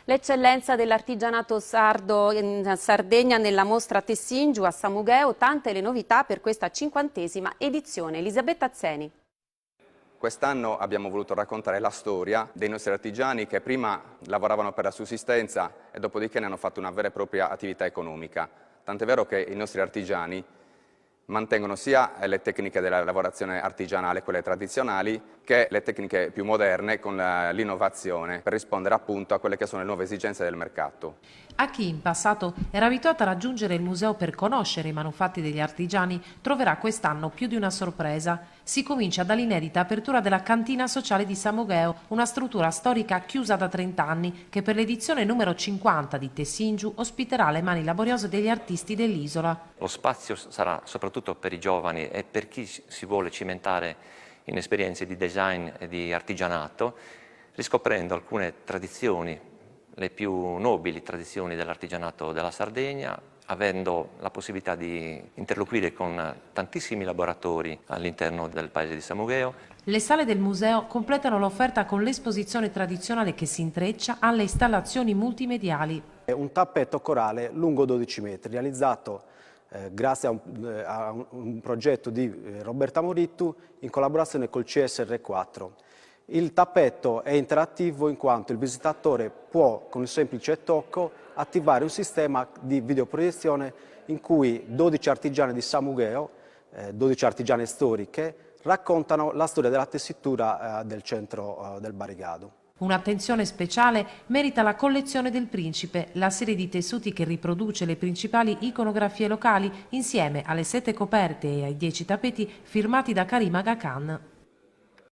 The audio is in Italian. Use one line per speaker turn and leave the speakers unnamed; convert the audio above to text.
L'eccellenza dell'artigianato sardo in Sardegna nella mostra Tessingiu a Samugheo, tante le novità per questa 50ª edizione. Elisabetta Azzeni.
Quest'anno abbiamo voluto raccontare la storia dei nostri artigiani che prima lavoravano per la sussistenza e dopodiché ne hanno fatto una vera e propria attività economica. Tant'è vero che i nostri artigiani mantengono sia le tecniche della lavorazione artigianale, quelle tradizionali, che le tecniche più moderne con l'innovazione per rispondere appunto a quelle che sono le nuove esigenze del mercato.
A chi in passato era abituato a raggiungere il museo per conoscere i manufatti degli artigiani, troverà quest'anno più di una sorpresa. Si comincia dall'inedita apertura della cantina sociale di Samugheo, una struttura storica chiusa da 30 anni che per l'edizione numero 50 di Tessingiu ospiterà le mani laboriose degli artisti dell'isola.
Lo spazio sarà soprattutto per i giovani e per chi si vuole cimentare in esperienze di design e di artigianato, riscoprendo alcune tradizioni, le più nobili tradizioni dell'artigianato della Sardegna, avendo la possibilità di interloquire con tantissimi laboratori all'interno del paese di Samugheo.
Le sale del museo completano l'offerta con l'esposizione tradizionale che si intreccia alle installazioni multimediali.
È un tappetto corale lungo 12 metri, realizzato grazie a un progetto di Roberta Morittu in collaborazione col CSR4. Il tappetto è interattivo in quanto il visitatore può con un semplice tocco attivare un sistema di videoproiezione in cui 12 artigiani di Samugheo, 12 artigiane storiche, raccontano la storia della tessitura del centro del Barigado.
Un'attenzione speciale merita la collezione del Principe, la serie di tessuti che riproduce le principali iconografie locali insieme alle 7 coperte e ai 10 tappeti firmati da Karim Aga Khan.